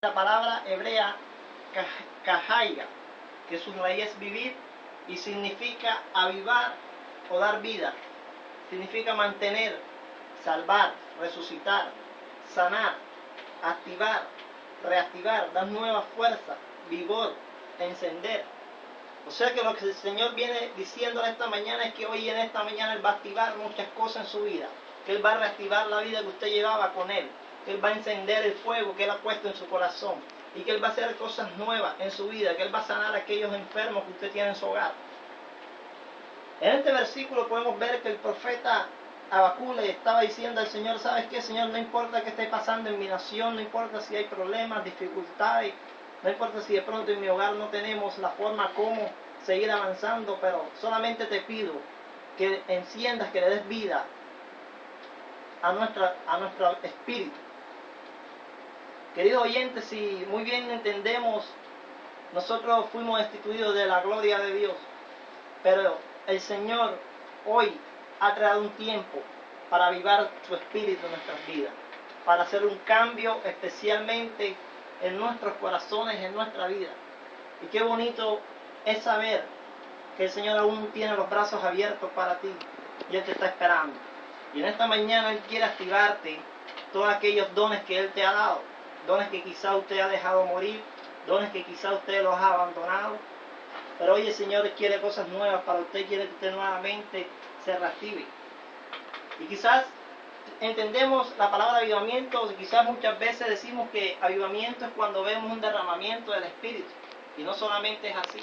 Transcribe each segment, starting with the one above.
La palabra hebrea kahaya, que su raíz es vivir y significa avivar o dar vida. Significa mantener, salvar, resucitar, sanar, activar, reactivar, dar nueva fuerza, vigor, encender. O sea que lo que el Señor viene diciendo esta mañana es que hoy en esta mañana Él va a activar muchas cosas en su vida. Que Él va a reactivar la vida que usted llevaba con Él. Que Él va a encender el fuego que Él ha puesto en su corazón. Y que Él va a hacer cosas nuevas en su vida. Que Él va a sanar a aquellos enfermos que usted tiene en su hogar. En este versículo podemos ver que el profeta Habacuc le estaba diciendo al Señor: ¿sabes qué, Señor? No importa qué esté pasando en mi nación, no importa si hay problemas, dificultades, no importa si de pronto en mi hogar no tenemos la forma como seguir avanzando, pero solamente te pido que enciendas, que le des vida a nuestro espíritu. Queridos oyentes, si muy bien entendemos, nosotros fuimos destituidos de la gloria de Dios, pero el Señor hoy ha creado un tiempo para avivar su espíritu en nuestras vidas, para hacer un cambio especialmente en nuestros corazones, en nuestra vida. Y qué bonito es saber que el Señor aún tiene los brazos abiertos para ti y Él te está esperando. Y en esta mañana Él quiere activarte todos aquellos dones que Él te ha dado, dones que quizá usted ha dejado morir, dones que quizá usted los ha abandonado. Pero hoy el Señor quiere cosas nuevas para usted, quiere que usted nuevamente se reactive. Y quizás entendemos la palabra avivamiento, quizás muchas veces decimos que avivamiento es cuando vemos un derramamiento del Espíritu. Y no solamente es así.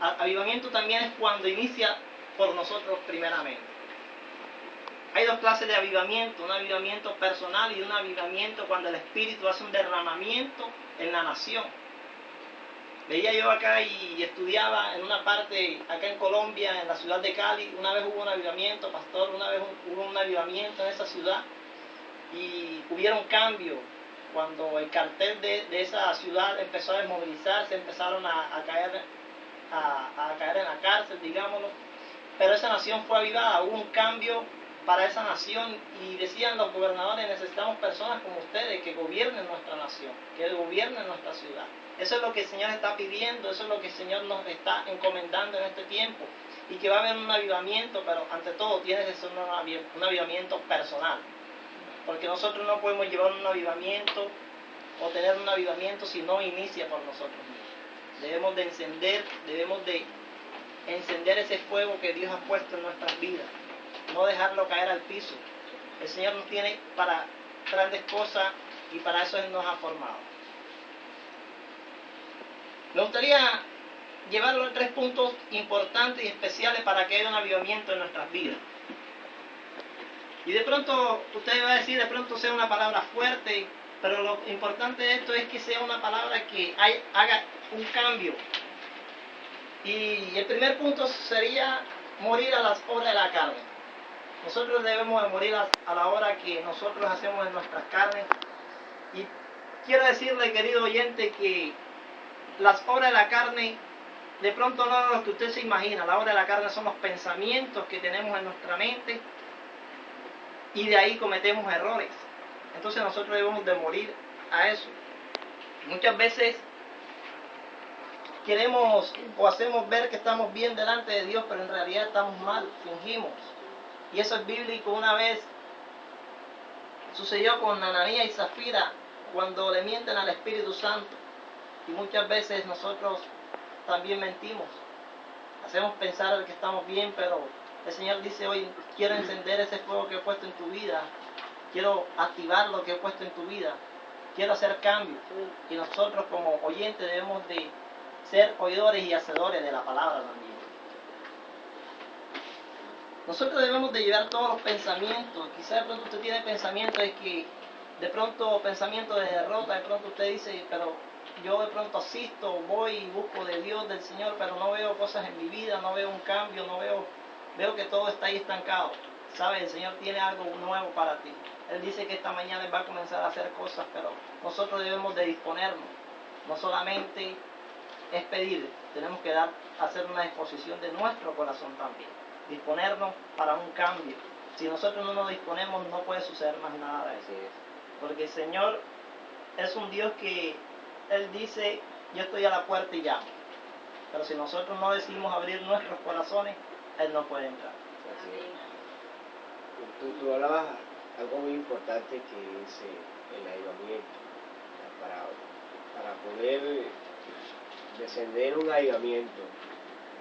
Avivamiento también es cuando inicia por nosotros primeramente. Hay dos clases de avivamiento: un avivamiento personal y un avivamiento cuando el Espíritu hace un derramamiento en la nación. Veía yo acá y estudiaba en una parte, acá en Colombia, en la ciudad de Cali, una vez hubo un avivamiento, pastor, una vez hubo un avivamiento en esa ciudad y hubieron cambios. Cuando el cartel de esa ciudad empezó a desmovilizarse, empezaron a caer en la cárcel, digámoslo, pero esa nación fue avivada, hubo un cambio para esa nación y decían los gobernadores: necesitamos personas como ustedes que gobiernen nuestra nación, que gobiernen nuestra ciudad. Eso es lo que el Señor está pidiendo, eso es lo que el Señor nos está encomendando en este tiempo, y que va a haber un avivamiento, pero ante todo tiene que ser un avivamiento personal, porque nosotros no podemos llevar un avivamiento o tener un avivamiento si no inicia por nosotros mismos. Debemos de encender ese fuego que Dios ha puesto en nuestras vidas, no dejarlo caer al piso. El Señor nos tiene para grandes cosas y para eso Él nos ha formado. Me gustaría llevarlo a 3 puntos importantes y especiales para que haya un avivamiento en nuestras vidas. Y de pronto usted va a decir, de pronto sea una palabra fuerte, pero lo importante de esto es que sea una palabra que haga un cambio. Y el primer punto sería morir a las obras de la carne. Nosotros debemos de morir a la hora que nosotros hacemos en nuestras carnes. Y quiero decirle, querido oyente, que las obras de la carne de pronto no es lo que usted se imagina. La obra de la carne son los pensamientos que tenemos en nuestra mente y de ahí cometemos errores. Entonces nosotros debemos de morir a eso. Muchas veces queremos o hacemos ver que estamos bien delante de Dios, pero en realidad estamos mal, fingimos. Y eso es bíblico. Una vez sucedió con Ananías y Zafira cuando le mienten al Espíritu Santo. Y muchas veces nosotros también mentimos. Hacemos pensar que estamos bien, pero el Señor dice hoy: quiero encender ese fuego que he puesto en tu vida. Quiero activar lo que he puesto en tu vida. Quiero hacer cambios. Y nosotros como oyentes debemos de ser oidores y hacedores de la palabra también. Nosotros debemos de llevar todos los pensamientos. Quizás de pronto usted tiene pensamientos de que, de pronto pensamientos de derrota, de pronto usted dice: pero yo de pronto asisto, voy y busco de Dios, del Señor, pero no veo cosas en mi vida, no veo un cambio, veo que todo está ahí estancado. ¿Sabes? El Señor tiene algo nuevo para ti. Él dice que esta mañana Él va a comenzar a hacer cosas, pero nosotros debemos de disponernos. No solamente es pedir, tenemos que hacer una disposición de nuestro corazón también. Disponernos para un cambio. Si nosotros no nos disponemos, no puede suceder más nada de eso. Porque el Señor es un Dios que Él dice, yo estoy a la puerta y llamo. Pero si nosotros no decidimos abrir nuestros corazones, Él no puede entrar. Así es. Tú hablabas algo muy importante que es el avivamiento. Para poder descender un avivamiento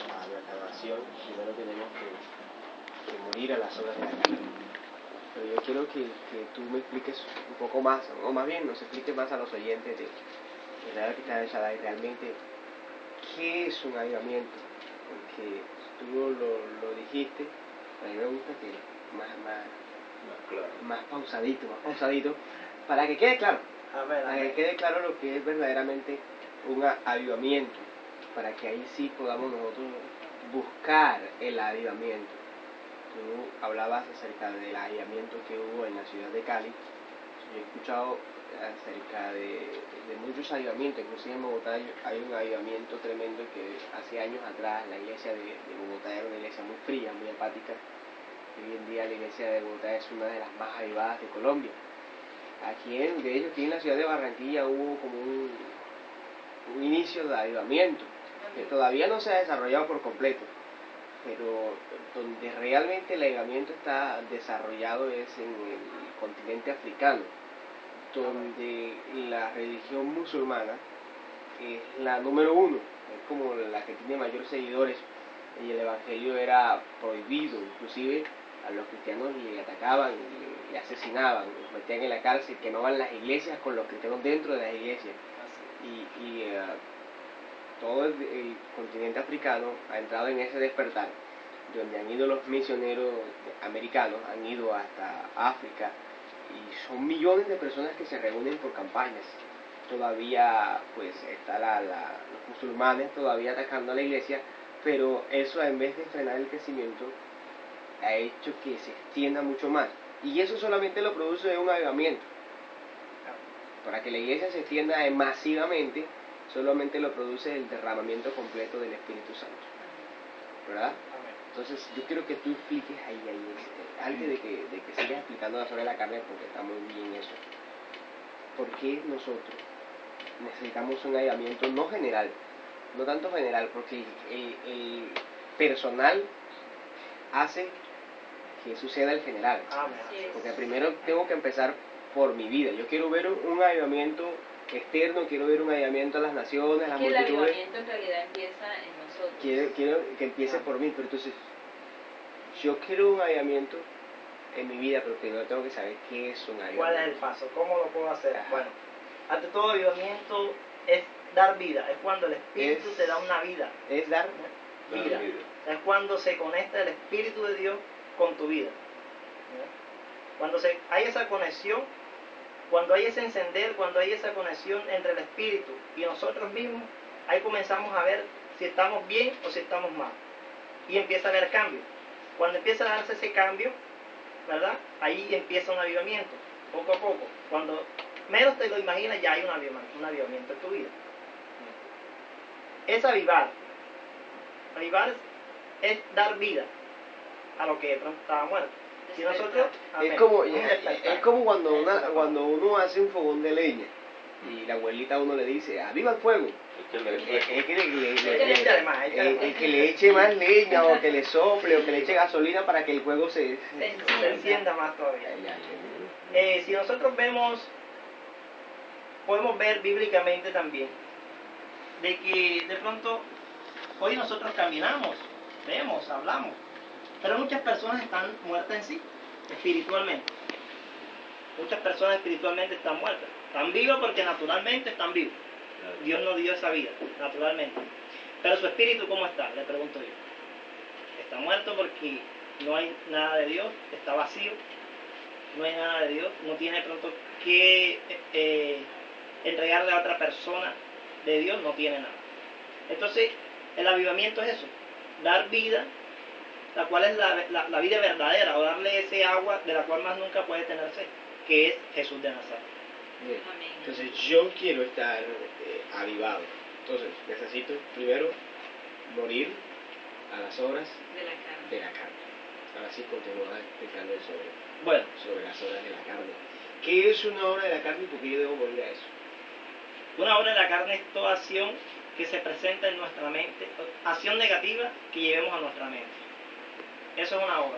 a nuestra nación, primero tenemos que morir a las obras de la carne. Pero yo quiero que tú me expliques un poco más, o más bien nos expliques más a los oyentes de Radio Cristiana del Shaddai realmente qué es un avivamiento. Porque tú lo dijiste, a mí me gusta que más pausadito, para que quede claro. Para que quede claro lo que es verdaderamente un avivamiento, para que ahí sí podamos nosotros buscar el avivamiento. Tú hablabas acerca del avivamiento que hubo en la ciudad de Cali. Yo he escuchado acerca de muchos avivamientos, inclusive en Bogotá hay un avivamiento tremendo que hace años atrás la iglesia de Bogotá era una iglesia muy fría, muy apática. Hoy en día la iglesia de Bogotá es una de las más avivadas de Colombia. Aquí en la ciudad de Barranquilla hubo como un inicio de avivamiento que todavía no se ha desarrollado por completo, pero donde realmente el avivamiento está desarrollado es en el continente africano, donde la religión musulmana es la número uno, es como la que tiene mayores seguidores, y el evangelio era prohibido, inclusive a los cristianos le atacaban, le asesinaban, los metían en la cárcel, quemaban las iglesias con los cristianos dentro de las iglesias. Y todo el continente africano ha entrado en ese despertar, donde han ido los misioneros americanos, han ido hasta África, y son millones de personas que se reúnen por campañas. Todavía pues está los musulmanes todavía atacando a la iglesia, pero eso en vez de frenar el crecimiento ha hecho que se extienda mucho más, y eso solamente lo produce un avivamiento. Para que la iglesia se extienda masivamente, solamente lo produce el derramamiento completo del Espíritu Santo, ¿verdad? Entonces yo quiero que tú expliques ahí antes de que sigas explicando sobre la carne, porque está muy bien eso. ¿Por qué nosotros necesitamos un avivamiento no general? No tanto general, porque el personal hace que suceda el general. Porque primero tengo que empezar por mi vida. Yo quiero ver un avivamiento externo, quiero ver un avivamiento a las naciones, a las multitudes. El avivamiento en realidad empieza en nosotros. Quiero que empiece por mí, pero entonces yo quiero un avivamiento en mi vida, pero primero tengo que saber qué es un avivamiento. ¿Cuál es el paso? ¿Cómo lo puedo hacer? Bueno, ante todo avivamiento es dar vida, es cuando el Espíritu te da una vida. Es dar vida. Es cuando se conecta el Espíritu de Dios con tu vida. Cuando hay esa conexión, cuando hay ese encender, cuando hay esa conexión entre el Espíritu y nosotros mismos, ahí comenzamos a ver si estamos bien o si estamos mal. Y empieza a haber cambio. Cuando empieza a darse ese cambio, ¿verdad? Ahí empieza un avivamiento, poco a poco. Cuando menos te lo imaginas, ya hay un avivamiento en tu vida. Es avivar. Avivar es dar vida a lo que de pronto estaba muerto. Si nosotros, es como cuando uno hace un fogón de leña y la abuelita a uno le dice, aviva el fuego. Es que le eche más leña, o que le sople, o que le eche gasolina para que el fuego se encienda más todavía. Si nosotros podemos ver bíblicamente también, de que de pronto hoy nosotros caminamos, vemos, hablamos, pero muchas personas están muertas en sí, espiritualmente. Muchas personas espiritualmente están muertas. Están vivas porque naturalmente están vivos. Dios nos dio esa vida, naturalmente. Pero su espíritu, ¿cómo está? Le pregunto yo. Está muerto porque no hay nada de Dios, está vacío, no hay nada de Dios, no tiene pronto que entregarle a otra persona de Dios, no tiene nada. Entonces, el avivamiento es eso, dar vida, la cual es la vida verdadera, o darle ese agua de la cual más nunca puede tener sed, que es Jesús de Nazaret. Bien. Entonces yo quiero estar avivado. Entonces necesito primero morir a las obras de la carne. Ahora sí continúa explicando sobre las obras de la carne. ¿Qué es una obra de la carne y por qué yo debo morir a eso? Una obra de la carne es toda acción que se presenta en nuestra mente, acción negativa que llevemos a nuestra mente. Eso es una obra.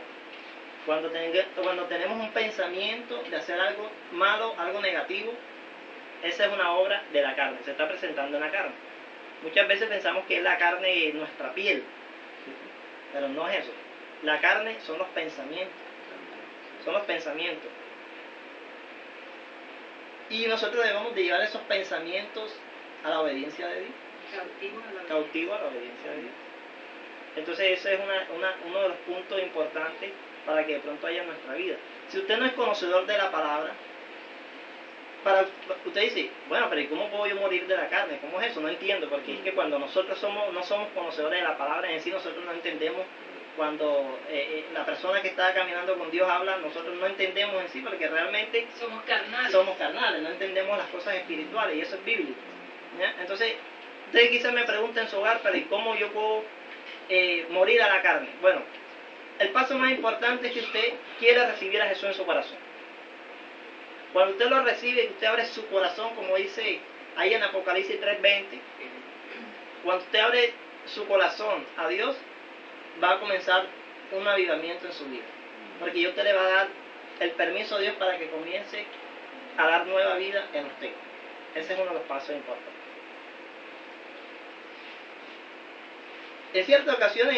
Cuando tenemos un pensamiento de hacer algo malo, algo negativo, esa es una obra de la carne, se está presentando en la carne. Muchas veces pensamos que es la carne nuestra piel, pero no es eso. La carne son los pensamientos. Son los pensamientos. Y nosotros debemos de llevar esos pensamientos a la obediencia de Dios. Cautivo a la obediencia de Dios. Entonces ese es uno de los puntos importantes para que de pronto haya en nuestra vida. Si usted no es conocedor de la palabra, usted dice, bueno, pero ¿y cómo puedo yo morir de la carne? ¿Cómo es eso? No entiendo, porque es que cuando nosotros no somos conocedores de la palabra en sí, nosotros no entendemos. Cuando la persona que está caminando con Dios habla, nosotros no entendemos en sí, porque realmente somos carnales, no entendemos las cosas espirituales, y eso es bíblico. ¿Ya? Entonces, ustedes quizás me pregunten en su hogar, pero ¿y cómo yo puedo morir a la carne? Bueno, el paso más importante es que usted quiera recibir a Jesús en su corazón. Cuando usted lo recibe, usted abre su corazón, como dice ahí en Apocalipsis 3:20, cuando usted abre su corazón a Dios, va a comenzar un avivamiento en su vida. Porque usted le va a dar el permiso a Dios para que comience a dar nueva vida en usted. Ese es uno de los pasos importantes. En cierta ocasión,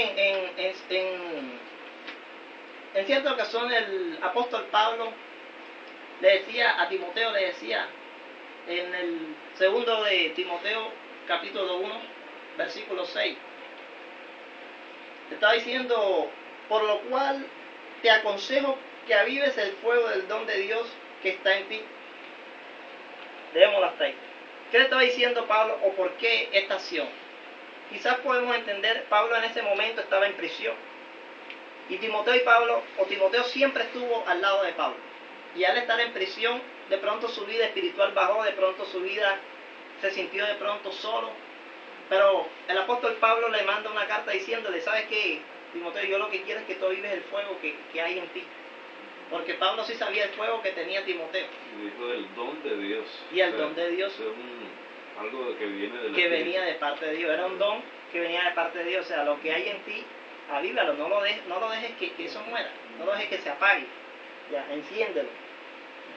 en cierta ocasión el apóstol Pablo le decía a Timoteo, en el segundo de Timoteo, capítulo 1, versículo 6, le estaba diciendo, por lo cual te aconsejo que avives el fuego del don de Dios que está en ti. Dejémoslo hasta ahí. ¿Qué le estaba diciendo Pablo o por qué esta acción? Quizás podemos entender, Pablo en ese momento estaba en prisión. Y Timoteo siempre estuvo al lado de Pablo. Y al estar en prisión, de pronto su vida espiritual bajó, de pronto su vida se sintió de pronto solo. Pero el apóstol Pablo le manda una carta diciéndole, ¿sabes qué, Timoteo? Yo lo que quiero es que tú vives el fuego que hay en ti. Porque Pablo sí sabía el fuego que tenía Timoteo. Y dijo el don de Dios. Y el don de Dios. Es algo que viene de que venía de parte de Dios. Era un don que venía de parte de Dios. O sea, lo que hay en ti, avívalo. No lo dejes que eso muera. No lo dejes que se apague. Ya, enciéndelo.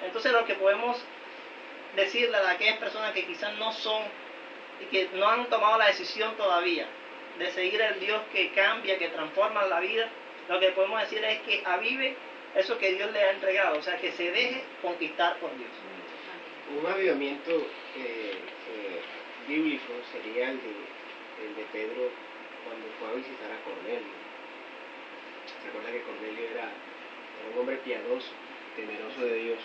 Entonces lo que podemos decirle a aquellas personas que quizás no son y que no han tomado la decisión todavía de seguir el Dios que cambia, que transforma la vida, lo que podemos decir es que avive eso que Dios le ha entregado, o sea, que se deje conquistar por Dios. Un avivamiento bíblico sería el de Pedro cuando fue a visitar a Cornelio. Recuerda que Cornelio era un hombre piadoso, temeroso de Dios,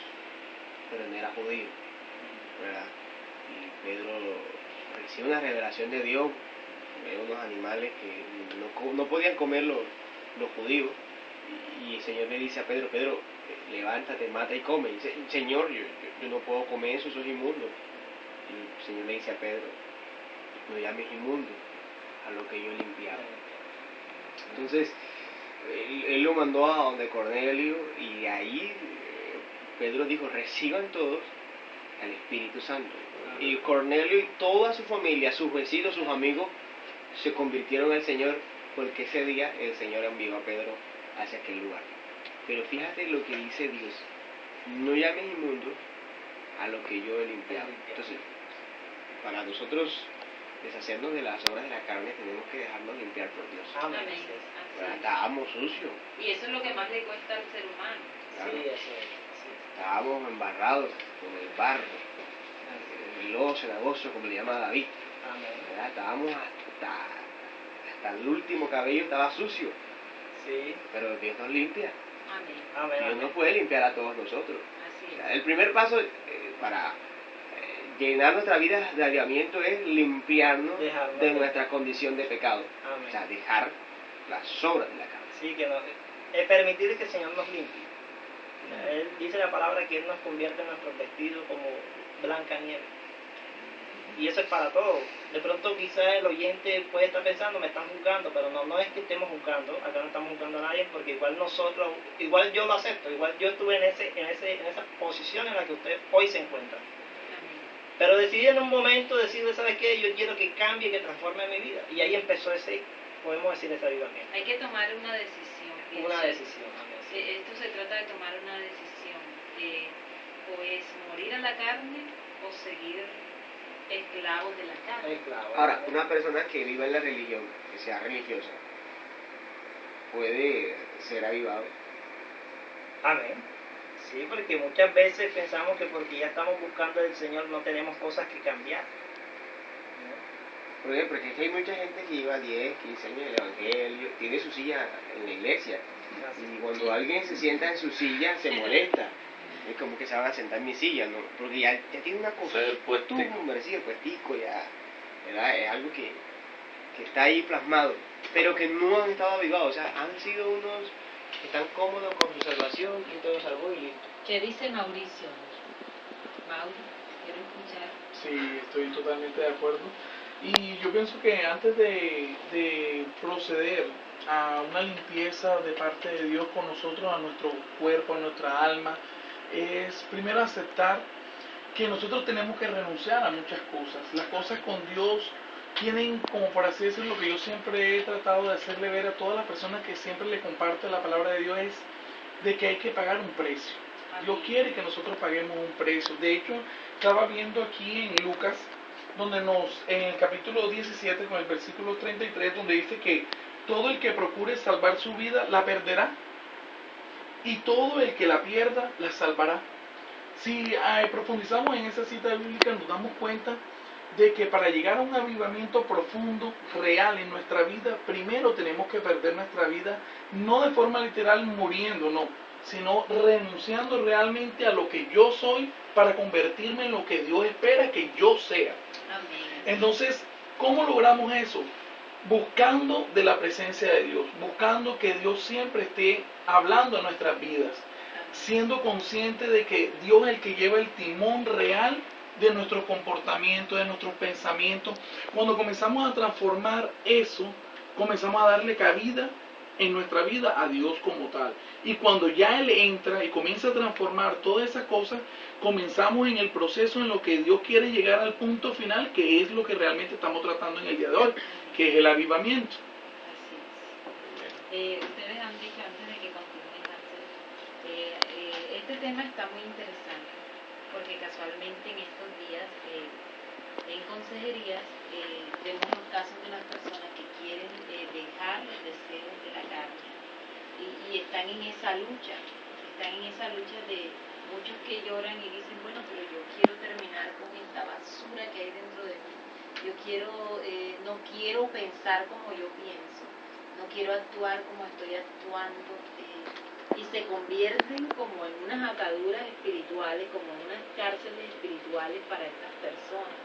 pero no era judío, ¿verdad? Y Pedro recibe una revelación de Dios, de unos animales que no podían comer los judíos, y el Señor le dice a Pedro, levántate, mata y come. Y dice, Señor, yo no puedo comer eso, eso es inmundo. Y el Señor le dice a Pedro, no llames inmundo a lo que yo he limpiado. Entonces, él lo mandó a donde Cornelio, y ahí Pedro dijo, reciban todos al Espíritu Santo. Y Cornelio y toda su familia, sus vecinos, sus amigos, se convirtieron al Señor, porque ese día el Señor envió a Pedro hacia aquel lugar. Pero fíjate lo que dice Dios, no llames inmundo a lo que yo he limpiado. Entonces, para nosotros deshacernos de las obras de la carne, tenemos que dejarnos limpiar por Dios. Amén. Estábamos sucios. Y eso es lo que más le cuesta al ser humano. Claro. Sí, eso es. Sí. Estábamos embarrados con el barro, el lodo cenagoso, como le llama David. Amén. Estábamos hasta el último cabello estaba sucio. Sí. Pero Dios nos limpia. Amén. Dios nos puede limpiar a todos nosotros. Así es. O sea, el primer paso para llenar nuestra vida de avivamiento es limpiarnos de nuestra condición de pecado. Amén. O sea, dejar las obras de la carne. Sí, es permitir que el Señor nos limpie. Él dice la palabra que Él nos convierte en nuestros vestidos como blanca nieve. Y eso es para todos. De pronto quizás el oyente puede estar pensando, me están juzgando, pero no es que estemos juzgando, acá no estamos juzgando a nadie, porque igual yo lo acepto, igual yo estuve en esa posición en la que usted hoy se encuentra. Pero decidí en un momento decirle, ¿sabes qué? Yo quiero que cambie, que transforme mi vida. Y ahí empezó ese, podemos decir, ese avivamiento. Hay que tomar una decisión. Una decisión. Esto se trata de tomar una decisión. O es morir a la carne o seguir esclavos de la carne. Esclavo. Ahora, una persona que viva en la religión, que sea religiosa, puede ser avivado. Amén. Sí, porque muchas veces pensamos que porque ya estamos buscando al Señor no tenemos cosas que cambiar. Por ejemplo, es que hay mucha gente que lleva 10, 15 años en el Evangelio, tiene su silla en la iglesia, y cuando alguien se sienta en su silla se molesta. Es como que se van a sentar en mi silla, ¿no? Porque ya tiene una costumbre, sí, el puestico, ya, ¿verdad? Es algo que está ahí plasmado, pero que no han estado avivados, o sea, han sido unos que están cómodos con su salvación, Cristo los salvó y listo. ¿Qué dice Mauricio? Mauro, quiero escuchar. Sí, estoy totalmente de acuerdo. Y yo pienso que antes de proceder a una limpieza de parte de Dios con nosotros, a nuestro cuerpo, a nuestra alma, es primero aceptar que nosotros tenemos que renunciar a muchas cosas. Las cosas con Dios tienen, como por así decirlo, lo que yo siempre he tratado de hacerle ver a todas las personas que siempre le comparto la palabra de Dios, es de que hay que pagar un precio. Dios quiere que nosotros paguemos un precio. De hecho, estaba viendo aquí en Lucas, donde en el capítulo 17, con el versículo 33, donde dice que todo el que procure salvar su vida, la perderá, y todo el que la pierda, la salvará. Si profundizamos en esa cita bíblica, nos damos cuenta de que para llegar a un avivamiento profundo, real en nuestra vida, primero tenemos que perder nuestra vida, no de forma literal muriendo, no, sino renunciando realmente a lo que yo soy para convertirme en lo que Dios espera que yo sea. Amén. Entonces, ¿cómo logramos eso? Buscando de la presencia de Dios, buscando que Dios siempre esté hablando a nuestras vidas, siendo consciente de que Dios es el que lleva el timón real de nuestro comportamiento, de nuestros pensamientos. Cuando comenzamos a transformar eso, comenzamos a darle cabida en nuestra vida a Dios como tal. Y cuando ya Él entra y comienza a transformar todas esas cosas, comenzamos en el proceso en lo que Dios quiere llegar al punto final, que es lo que realmente estamos tratando en el día de hoy, que es el avivamiento. Así es. Ustedes han dicho antes de que continúen, este tema está muy interesante, porque casualmente en estos días en consejerías vemos los casos de las personas que quieren dejar los deseos de la carne y están en esa lucha de muchos que lloran y dicen, bueno, pero yo quiero terminar con esta basura que hay dentro de mí, yo no quiero pensar como yo pienso, no quiero actuar como estoy actuando, y se convierten como en unas ataduras espirituales, como en unas cárceles espirituales para estas personas.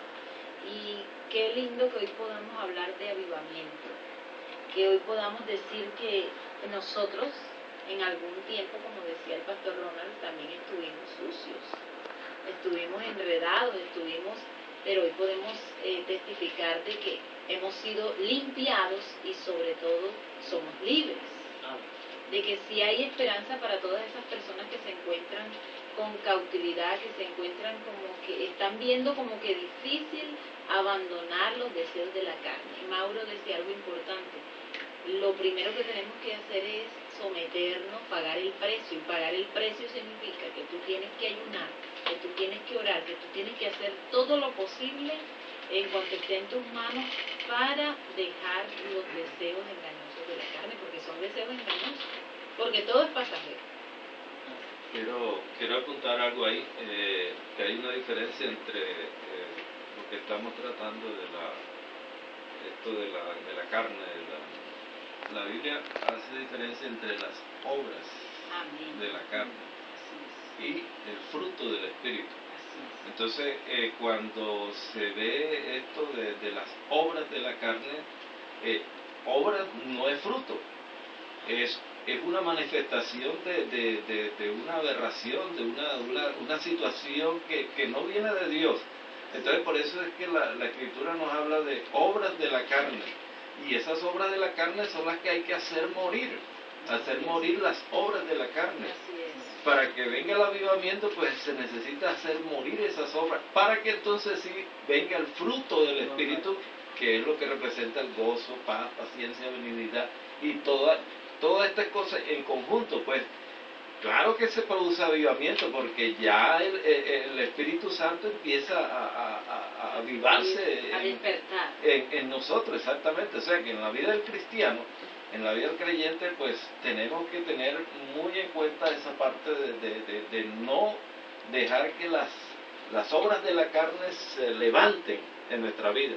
Y qué lindo que hoy podamos hablar de avivamiento, que hoy podamos decir que nosotros en algún tiempo, como decía el pastor Ronald, también estuvimos sucios, estuvimos enredados, pero hoy podemos testificar de que hemos sido limpiados y sobre todo somos libres. De que sí hay esperanza para todas esas personas que se encuentran con cautividad, que se encuentran como que están viendo como que difícil abandonar los deseos de la carne. Mauro decía algo importante, lo primero que tenemos que hacer es someternos, pagar el precio, y pagar el precio significa que tú tienes que ayunar, que tú tienes que orar, que tú tienes que hacer todo lo posible en cuanto esté en tus manos para dejar los deseos engañosos de la carne, porque son deseos engañosos, porque todo es pasajero. Quiero apuntar algo ahí, que hay una diferencia entre lo que estamos tratando de la carne. La Biblia hace diferencia entre las obras de la carne y el fruto del Espíritu. Entonces, cuando se ve esto de las obras de la carne, obra no es fruto, es una manifestación de una aberración, de una situación que no viene de Dios. Entonces, por eso es que la Escritura nos habla de obras de la carne, y esas obras de la carne son las que hay que hacer morir las obras de la carne. para que venga el avivamiento, pues se necesita hacer morir esas obras, para que entonces sí venga el fruto del Espíritu, que es lo que representa el gozo, paz, paciencia, benignidad, y todas estas cosas en conjunto, pues. Claro que se produce avivamiento, porque ya el Espíritu Santo empieza a avivarse a despertar en nosotros, exactamente. O sea que en la vida del cristiano, en la vida del creyente, pues tenemos que tener muy en cuenta esa parte de no dejar que las obras de la carne se levanten en nuestra vida.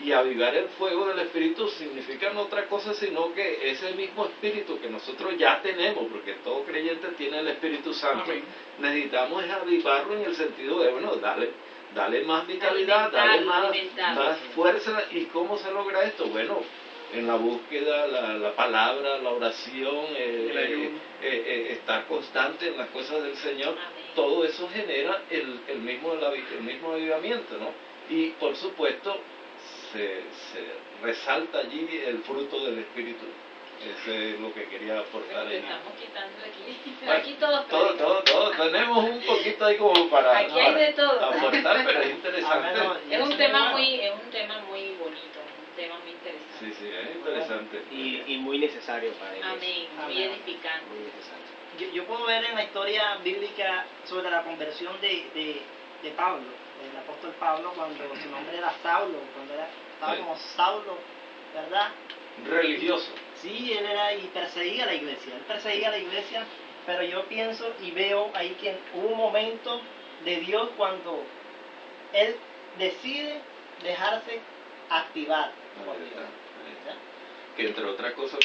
Y avivar el fuego del Espíritu significa no otra cosa sino que ese mismo Espíritu que nosotros ya tenemos, porque todo creyente tiene el Espíritu Santo, necesitamos es avivarlo en el sentido de, bueno, dale más vitalidad, dale más fuerza. ¿Y cómo se logra esto? Bueno, en la búsqueda, la palabra, la oración, estar constante en las cosas del Señor. Todo eso genera el mismo avivamiento, ¿no? Y por supuesto, se resalta allí el fruto del Espíritu. Ese es lo que quería aportar ahí. Estamos quitando aquí todos tenemos un poquito ahí como para aquí hay de todo aportar, pero es interesante. Es un tema muy bonito, un tema muy interesante. Sí, es interesante. Y muy necesario para ellos. Amén, muy edificante. Muy necesario. Yo puedo ver en la historia bíblica sobre la conversión de Pablo, el apóstol Pablo, cuando su nombre era Saulo, cuando estaba como Saulo, ¿verdad? Religioso. Sí, él era y perseguía la iglesia, pero yo pienso y veo ahí que hubo un momento de Dios cuando él decide dejarse activar por Dios. Que entre otras cosas,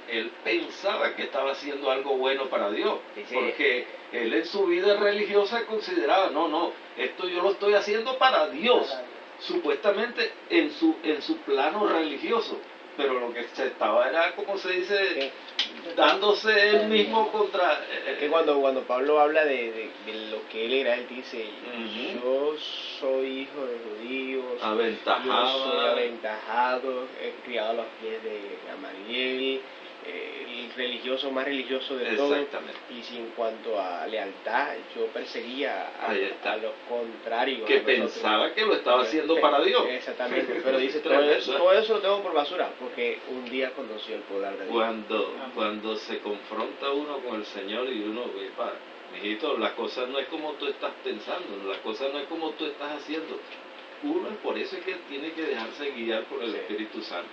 él pensaba que estaba haciendo algo bueno para Dios, porque él en su vida religiosa consideraba, no, esto yo lo estoy haciendo para Dios, supuestamente en su plano religioso, pero lo que se estaba era, como se dice, dándose él mismo contra... que cuando Pablo habla de lo que él era, él dice, yo soy hijo de judíos, yo soy aventajado, criado a los pies de Gamaliel, el religioso más religioso de todos. Y si en cuanto a lealtad, yo perseguía a los contrarios. Que pensaba que lo estaba haciendo para Dios. Exactamente, pero dice, todo eso lo tengo por basura, porque un día conoció el poder de Dios. Cuando se confronta uno con el Señor y uno ve, mijito, las cosas no es como tú estás pensando, las cosas no es como tú estás haciendo. Uno, por eso es que tiene que dejarse guiar por el Espíritu Santo.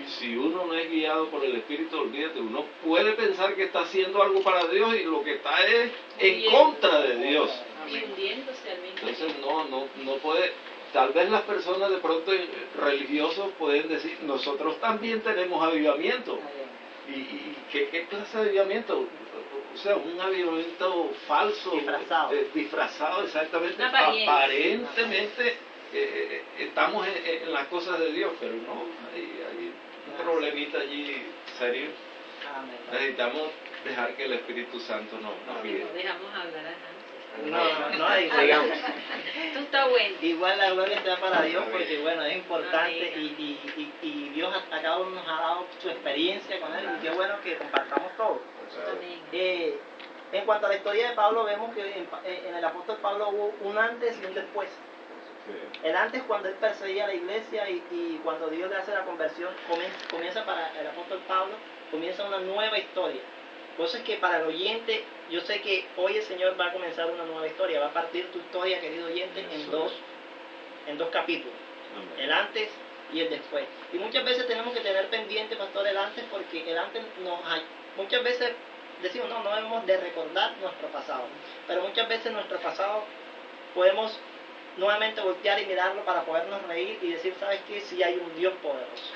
Si uno no es guiado por el Espíritu, olvídate, uno puede pensar que está haciendo algo para Dios y lo que está es en contra de Dios. Y hundiéndose al mismo. Entonces no puede. Tal vez las personas de pronto religiosos pueden decir, nosotros también tenemos avivamiento. ¿Y qué clase de avivamiento? O sea, un avivamiento falso, disfrazado exactamente, aparentemente estamos en las cosas de Dios, pero no, hay un problemita allí serio. Necesitamos dejar que el Espíritu Santo nos guíe. Dejamos hablar a Hans. No, digamos. Esto está bueno. Igual la gloria sea para Dios, porque bueno, es importante y Dios a cada uno nos ha dado su experiencia con él, y qué bueno que compartamos todo. En cuanto a la historia de Pablo, vemos que en el apóstol Pablo hubo un antes y un después. El antes, cuando él perseguía a la iglesia y cuando Dios le hace la conversión, comienza para el apóstol Pablo, comienza una nueva historia. Por eso es que para el oyente, yo sé que hoy el Señor va a comenzar una nueva historia, va a partir tu historia, querido oyente, en dos capítulos. El antes y el después. Y muchas veces tenemos que tener pendiente, pastor, el antes, porque el antes muchas veces decimos, no debemos de recordar nuestro pasado, pero muchas veces nuestro pasado podemos nuevamente voltear y mirarlo para podernos reír y decir, ¿sabes qué? Sí hay un Dios poderoso.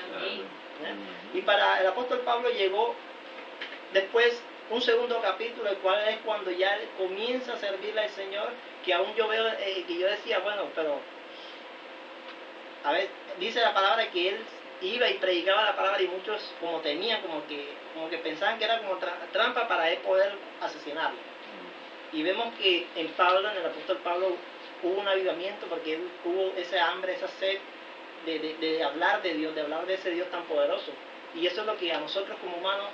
Y para el apóstol Pablo llegó después un segundo capítulo, el cual es cuando ya él comienza a servirle al Señor, que aún yo veo, que yo decía, bueno, pero, a ver, dice la palabra que él iba y predicaba la palabra y muchos como temían, como que pensaban que era como trampa para él poder asesinarlo. Y vemos que en el apóstol Pablo, hubo un avivamiento porque hubo ese hambre, esa sed de hablar de Dios, de hablar de ese Dios tan poderoso. Y eso es lo que a nosotros como humanos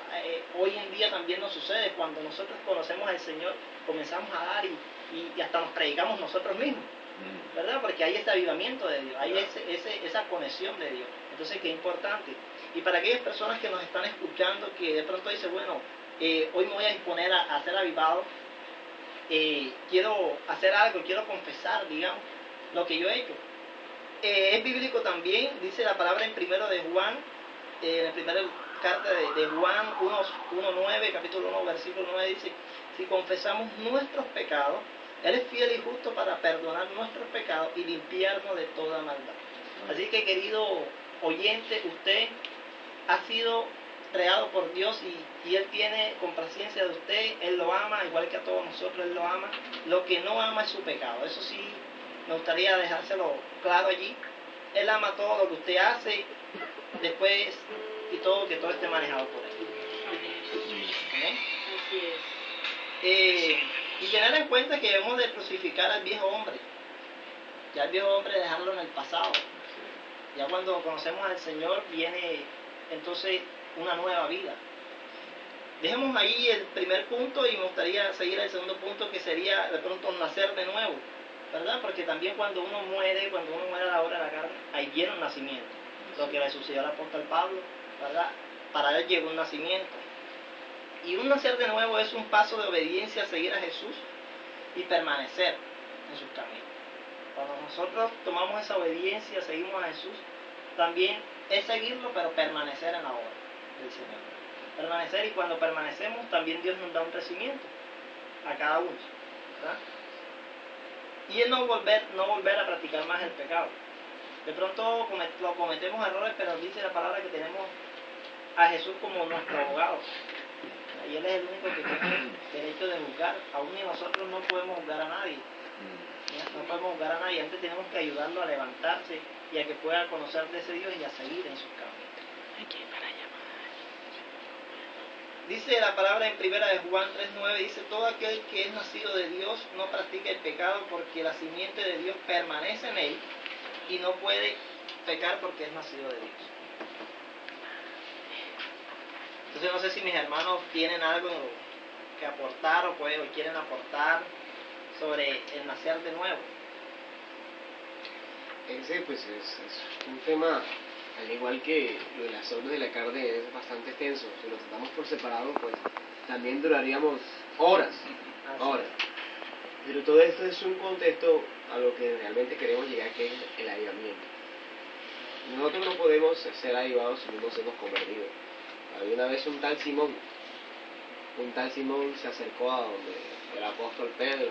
hoy en día también nos sucede. Cuando nosotros conocemos al Señor, comenzamos a dar y hasta nos predicamos nosotros mismos, ¿verdad? Porque hay ese avivamiento de Dios, hay esa conexión de Dios. Entonces, qué importante. Y para aquellas personas que nos están escuchando, que de pronto dicen, bueno, hoy me voy a disponer a ser avivado, quiero hacer algo, quiero confesar, digamos, lo que yo he hecho. Es bíblico también, dice la palabra en primero de Juan, en la primera carta de Juan 1.9, capítulo 1, versículo 9, dice, si confesamos nuestros pecados, Él es fiel y justo para perdonar nuestros pecados y limpiarnos de toda maldad. Así que, querido oyente, usted ha sido creado por Dios y Él tiene complacencia de usted, Él lo ama, igual que a todos nosotros Él lo ama. Lo que no ama es su pecado, eso sí me gustaría dejárselo claro allí. Él ama todo lo que usted hace, después y todo, que todo esté manejado por Él. ¿Okay? Así es. Y tener en cuenta que debemos de crucificar al viejo hombre. Ya el viejo hombre dejarlo en el pasado. Ya cuando conocemos al Señor viene entonces una nueva vida. Dejemos ahí el primer punto y me gustaría seguir al segundo punto, que sería de pronto nacer de nuevo, ¿verdad? Porque también cuando uno muere a la obra de la carne, ahí viene un nacimiento. Lo que le sucedió al apóstol Pablo, ¿verdad? Para él llegó un nacimiento. Y un nacer de nuevo es un paso de obediencia a seguir a Jesús y permanecer en sus caminos. Cuando nosotros tomamos esa obediencia, seguimos a Jesús, también es seguirlo, pero permanecer en la obra del Señor. Permanecer, y cuando permanecemos, también Dios nos da un crecimiento a cada uno, ¿verdad? Y es no volver a practicar más el pecado. De pronto cometemos errores, pero dice la palabra que tenemos a Jesús como nuestro abogado. Y Él es el único que tiene derecho de juzgar. Aún ni nosotros no podemos juzgar a nadie. No podemos juzgar a nadie. Antes tenemos que ayudarlo a levantarse y a que pueda conocer de ese Dios y a seguir en sus caminos. Dice la palabra en primera de Juan 3.9, dice, todo aquel que es nacido de Dios no practica el pecado, porque la simiente de Dios permanece en él y no puede pecar porque es nacido de Dios. Entonces no sé si mis hermanos tienen algo que aportar o quieren aportar sobre el nacer de nuevo. Ese pues es un tema, al igual que lo de las obras de la carne, es bastante extenso. Si lo tratamos por separado, pues también duraríamos horas. Pero todo esto es un contexto a lo que realmente queremos llegar, que es el avivamiento. Nosotros no podemos ser avivados si no nos hemos convertido. Había una vez un tal Simón se acercó a donde el apóstol Pedro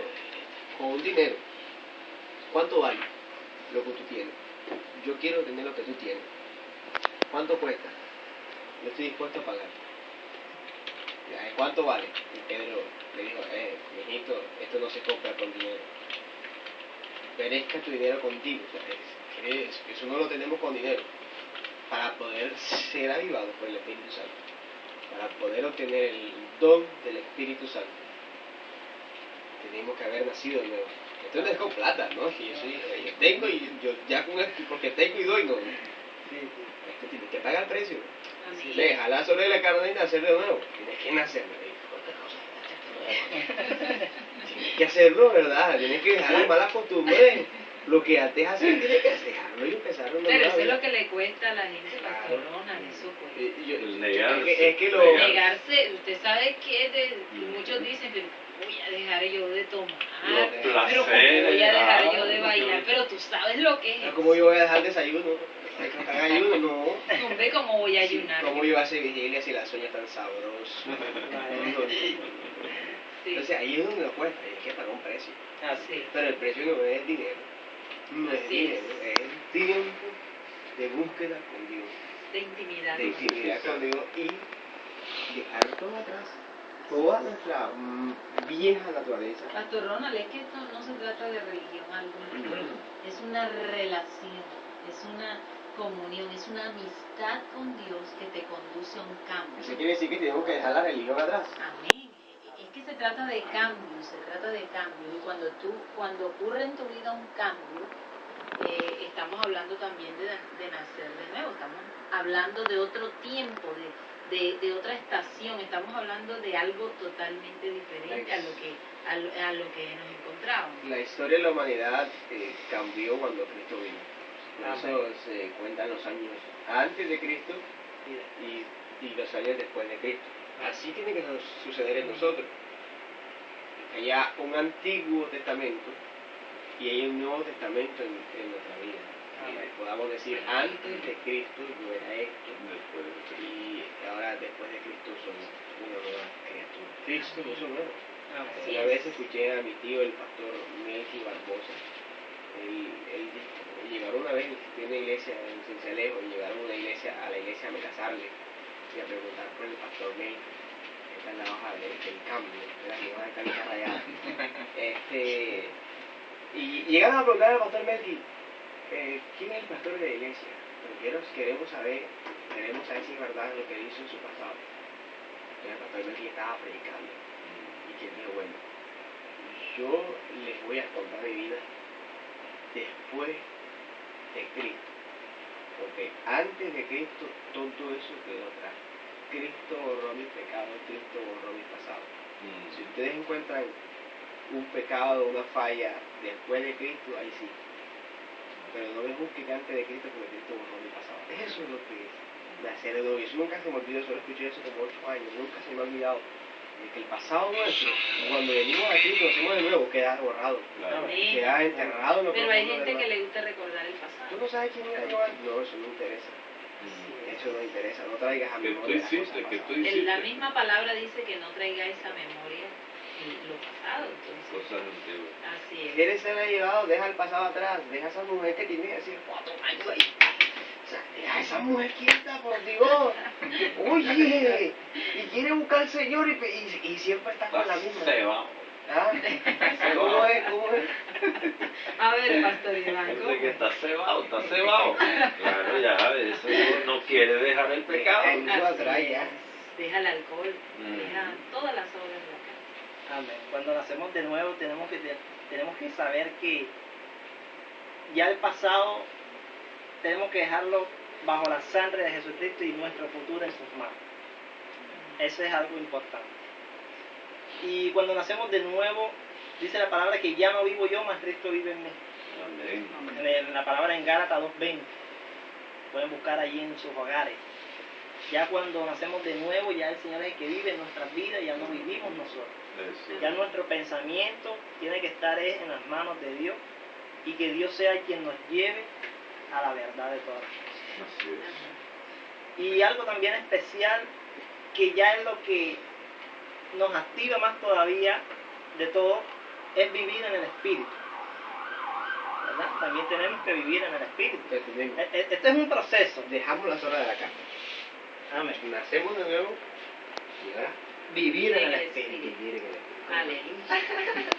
con un dinero. ¿Cuánto vale lo que tú tienes? Yo quiero tener lo que tú tienes. ¿Cuánto cuesta? Yo estoy dispuesto a pagar. ¿Cuánto vale? Y Pedro le dijo, mijito, esto no se compra con dinero. Perezca tu dinero contigo. O sea, eso no lo tenemos con dinero. Para poder ser avivados por el Espíritu Santo, para poder obtener el don del Espíritu Santo, tenemos que haber nacido de nuevo. Esto no es con plata, ¿no? Si yo tengo y yo ya con esto, porque tengo y doy, no. Esto tienes que pagar el precio. Si le jalas sobre la carne y nacer de nuevo, tienes que nacer de nuevo. Tienes que hacerlo, ¿verdad? Tienes que dejar las malas costumbres. Lo que antes hacía, tiene que dejarlo y empezar a Pero eso es lo que le cuesta a la gente, Pastor Ronald, eso pues. Negarse, usted sabe que muchos dicen, pero voy a dejar yo de tomar, pero voy a dejar yo de bailar, pero tú sabes lo que es. ¿Cómo yo voy a dejar desayuno? Ayuno, no. Hombre, ¿cómo voy a ayunar? ¿Cómo yo voy a hacer vigilia si las uñas están sabrosas? Entonces ahí es donde nos cuesta, hay que pagar un precio. Pero el precio no es dinero. No es dinero, es tiempo de búsqueda con Dios. De intimidad con Dios y dejar todo atrás. Toda nuestra vieja naturaleza. Pastor Ronald, es que esto no se trata de religión alguna. Es una relación, es una comunión, es una amistad con Dios que te conduce a un cambio. Eso quiere decir que tenemos que dejar la religión atrás. Amén. Es que se trata de cambio. Y cuando ocurre en tu vida un cambio, estamos hablando también de nacer de nuevo, estamos hablando de otro tiempo, de otra estación, estamos hablando de algo totalmente diferente a lo que nos encontramos. La historia de la humanidad cambió cuando Cristo vino. Por eso se cuentan los años antes de Cristo y los años después de Cristo. Así tiene que suceder en nosotros. Hay un Antiguo Testamento y hay un Nuevo Testamento en nuestra vida. Y podamos decir, antes de Cristo yo era esto, y ahora después de Cristo soy una nueva criatura. Cristo no es nuevo. Una vez escuché a mi tío, el pastor Melqui Barbosa, él llegaron una vez, tiene una iglesia en Cincelejo, y llegaron a la iglesia a amenazarle y a preguntar por el pastor Melqui. Esta es la hoja del cambio, de la hoja de camisa rayada. Y llegaron a preguntar al pastor Melqui, ¿quién es el pastor de la iglesia? Porque queremos saber si es verdad lo que hizo en su pasado. Y el pastor Melqui estaba predicando. Y que dijo, bueno, yo les voy a contar mi vida después de Cristo. Porque antes de Cristo todo eso quedó atrás. Cristo borró mis pecados, Cristo borró mi pasado. Si ustedes encuentran un pecado, una falla después de Cristo, ahí sí. Pero no me busquen antes de Cristo porque Cristo borró mi pasado. Eso es lo que es nacer de nuevo. Eso nunca se me olvidó, solo escuché eso como 8 años, nunca se me ha olvidado. De que el pasado nuestro, cuando venimos aquí, lo hacemos de nuevo, queda borrado, queda enterrado en lo. Pero hay gente que le gusta recordar el pasado. ¿Tú no sabes quién era yo? No, eso no interesa. Eso no interesa, no traigas a memoria las cosas pasadas. La misma palabra dice que no traigáis a memoria lo pasado, entonces. Cosas antiguas. Así es. ¿Quieres ser llevado? Deja el pasado atrás, deja a esa mujer que tiene así 4 años ahí. O sea, deja a esa mujer quieta, por Dios. Oye, y quiere buscar al Señor y siempre está con la misma. Cebado. ¿Ah? ¿Cómo es? A ver, pastor Iván. Dice que está cebado. Claro, ya, eso no quiere dejar el pecado. Deja el alcohol, deja todas las obras de la carne. Amén. Cuando nacemos de nuevo tenemos que saber que ya el pasado tenemos que dejarlo bajo la sangre de Jesucristo y nuestro futuro en sus manos. Eso es algo importante. Y cuando nacemos de nuevo, dice la palabra que ya no vivo yo, mas Cristo vive en mí. Amén. En la palabra en Gálatas 2:20. Pueden buscar allí en sus hogares. Ya cuando nacemos de nuevo, ya el Señor es el que vive en nuestras vidas, ya no vivimos nosotros. Ya nuestro pensamiento tiene que estar en las manos de Dios y que Dios sea quien nos lleve a la verdad de todas las cosas. Así es. Y algo también especial, que ya es lo que nos activa más todavía de todo, es vivir en el Espíritu. ¿Verdad? También tenemos que vivir en el Espíritu. Este es un proceso. Dejamos la zona de la carne. Amén. Nacemos de nuevo y ahora vivir en el Espíritu. Vivir en el Espíritu. Aleluya.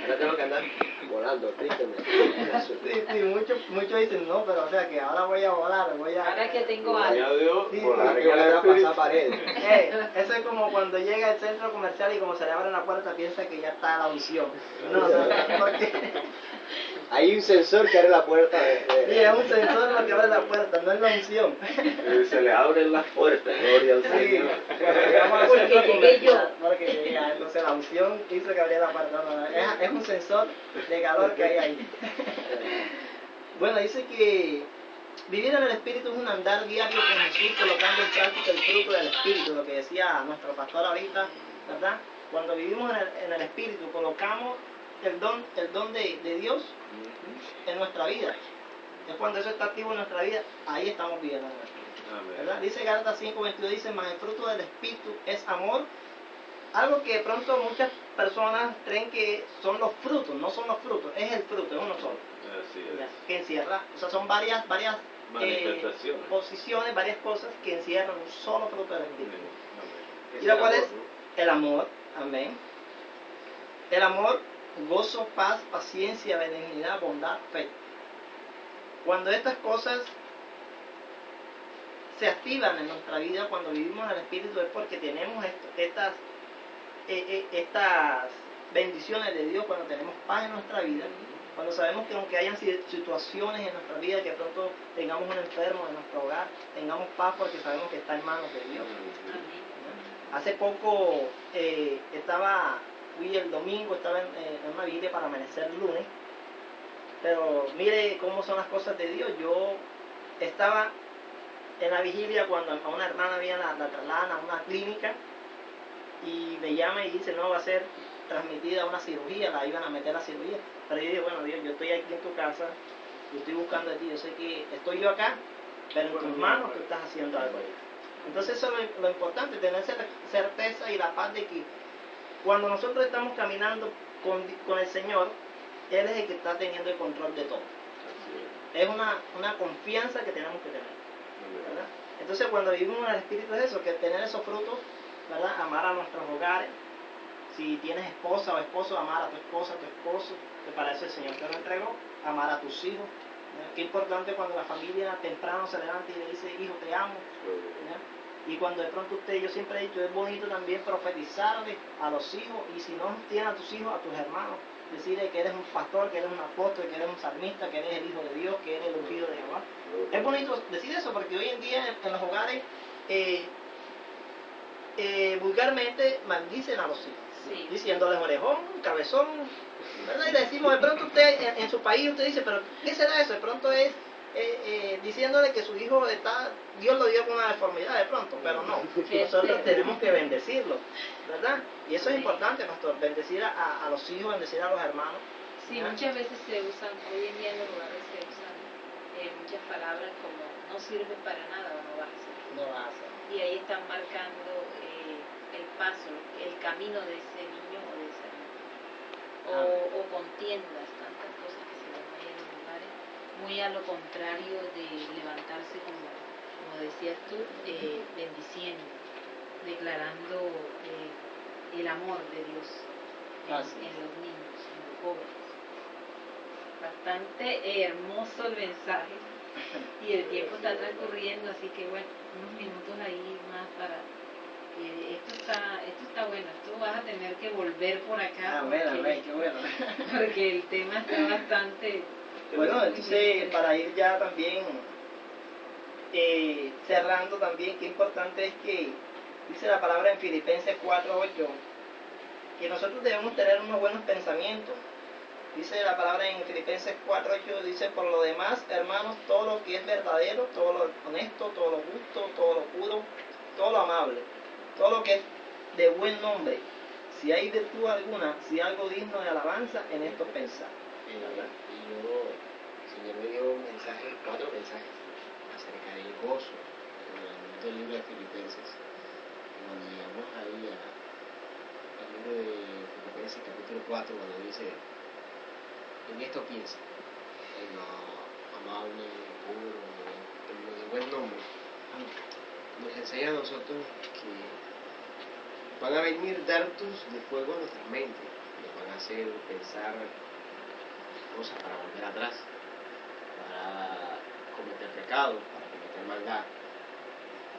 Ahora tengo que andar volando, tristemente. Sí, muchos dicen, no, pero o sea que ahora voy a volar, Ahora que tengo Gloria a Dios, Sí, volar Ahora en que voy el a Espíritu. pasar paredes. Eso es como cuando llega al centro comercial y como se le abre la puerta piensa que ya está la unción. No, porque Hay un sensor que abre la puerta sí, es un sensor lo que abre la puerta, no es la unción. Se le abren las puertas, gloria al Sí, Señor. Porque llegué yo. Porque llegué, entonces la unción hizo que abriera la puerta. No, es un sensor de calor que hay ahí. Bueno, dice que vivir en el Espíritu es un andar diario con Jesús, colocando en práctica el fruto del Espíritu, lo que decía nuestro pastor ahorita, ¿verdad? Cuando vivimos en el Espíritu, colocamos el don de Dios en nuestra vida. Es cuando eso está activo en nuestra vida, ahí estamos viviendo en el Espíritu. ¿Verdad? Dice Gálatas 5:22, dice, mas el fruto del Espíritu es amor. Algo que de pronto muchas personas creen que son los frutos, no son los frutos, es el fruto, es uno solo. Así es. Que encierra, o sea, son varias Manifestaciones. posiciones, varias cosas que encierran un solo fruto del Espíritu. Amén. ¿Y lo cual es? El amor, amén. El amor, gozo, paz, paciencia, benignidad, bondad, fe. Cuando estas cosas se activan en nuestra vida, cuando vivimos en el Espíritu, es porque tenemos estas bendiciones de Dios, cuando tenemos paz en nuestra vida, Cuando sabemos que aunque hayan situaciones en nuestra vida, que pronto tengamos un enfermo en nuestro hogar, tengamos paz porque sabemos que está en manos de Dios. Hace poco fui el domingo, estaba en una vigilia para amanecer el lunes, pero mire cómo son las cosas de Dios. Yo estaba en la vigilia cuando a una hermana la trasladan a una clínica y me llama y dice, no, va a ser transmitida a una cirugía, la iban a meter a cirugía. Pero yo dije, bueno, Dios, yo estoy aquí en tu casa, yo estoy buscando de ti, yo sé que estoy yo acá, pero en tus manos tú estás haciendo algo ahí. Entonces eso es lo importante, tener certeza y la paz de que cuando nosotros estamos caminando con el Señor, Él es el que está teniendo el control de todo. Es una confianza que tenemos que tener, ¿verdad? Entonces cuando vivimos en el Espíritu es eso, que tener esos frutos, ¿verdad? Amar a nuestros hogares. Si tienes esposa o esposo, amar a tu esposa, a tu esposo, que para eso el Señor te lo entregó. Amar a tus hijos. ¿Verdad? Qué importante cuando la familia temprano se levanta y le dice, hijo, te amo. ¿Verdad? Y cuando de pronto yo siempre he dicho, es bonito también profetizarle a los hijos, y si no tienes a tus hijos, a tus hermanos, decirle que eres un pastor, que eres un apóstol, que eres un salmista, que eres el hijo de Dios, que eres el ungido de Jehová. Es bonito decir eso porque hoy en día en los hogares vulgarmente maldicen a los hijos, sí, diciéndoles orejón, cabezón, ¿verdad? Y le decimos, de pronto usted en su país usted dice, pero ¿qué será eso? De pronto es diciéndole que su hijo Dios lo dio con una deformidad de pronto, pero no, nosotros tenemos que bendecirlo, ¿verdad? Y eso es importante, pastor, bendecir a los hijos, bendecir a los hermanos. Sí, muchas veces se usan, hoy en día en los lugares se usan muchas palabras como no sirve para nada o no va a ser. No va a ser. Y ahí están marcando el paso, el camino de ese niño o de esa niña. O contiendas, tantas cosas que se ven ahí en los lugares, muy a lo contrario de levantarse como decías tú, bendiciendo, declarando el amor de Dios en los niños, en los jóvenes. Bastante hermoso el mensaje y el tiempo está transcurriendo, así que bueno, unos minutos ahí más para esto está bueno, esto vas a tener que volver por acá qué bueno. Porque el tema está bastante bueno. Entonces para ir ya también cerrando también, qué importante es que dice la palabra en Filipenses 4:8 que nosotros debemos tener unos buenos pensamientos. Dice la palabra en Filipenses 4:8, dice, por lo demás, hermanos, todo lo que es verdadero, todo lo honesto, todo lo justo, todo lo puro, todo lo amable, todo lo que es de buen nombre, si hay virtud alguna, si algo digno de alabanza, en esto pensar. Y luego el Señor me dio un mensaje, 4 mensajes, acerca del gozo, en el libro de Filipenses. Cuando llegamos ahí al libro de Filipenses, capítulo 4, cuando dice, en esto piensa, en lo amable, puro, en lo de buen nombre, nos enseña a nosotros que van a venir dardos de fuego a nuestra mente, nos van a hacer pensar cosas para volver atrás, para cometer pecado, para cometer maldad,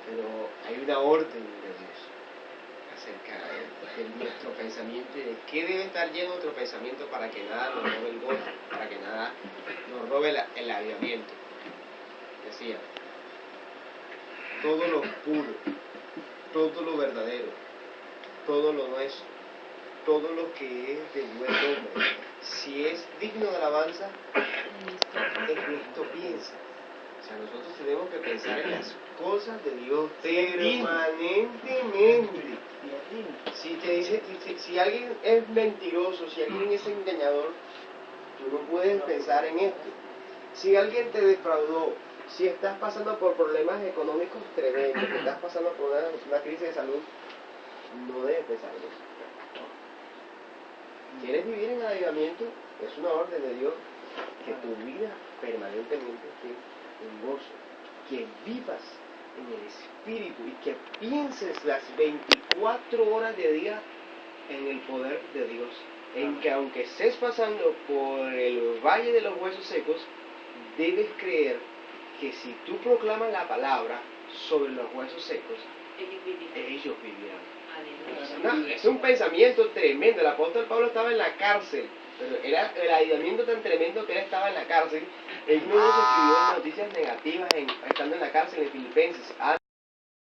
pero hay una orden de Dios acerca de nuestro pensamiento y de qué debe estar lleno nuestro pensamiento para que nada nos robe el gozo, para que nada nos robe el avivamiento. Decía, todo lo puro, todo lo verdadero, todo lo nuestro, todo lo que es de buen nombre, si es digno de alabanza, en esto piensa. O sea, nosotros tenemos que pensar en las cosas de Dios permanentemente. Si alguien es mentiroso, si alguien es engañador, tú no puedes pensar en esto. Si alguien te defraudó, si estás pasando por problemas económicos tremendos, si estás pasando por una crisis de salud, no debes pensar en eso. ¿Quieres vivir en avivamiento? Es una orden de Dios que tu vida permanentemente esté en gozo, que vivas en el Espíritu y que pienses las 24 horas de día en el poder de Dios, en que aunque estés pasando por el valle de los huesos secos, debes creer que si tú proclamas la palabra sobre los huesos secos, ellos vivirán. Es un pensamiento tremendo. El apóstol Pablo estaba en la cárcel Pero era el aislamiento tan tremendo que él estaba en la cárcel. Él no nos escribió noticias negativas estando en la cárcel en Filipenses.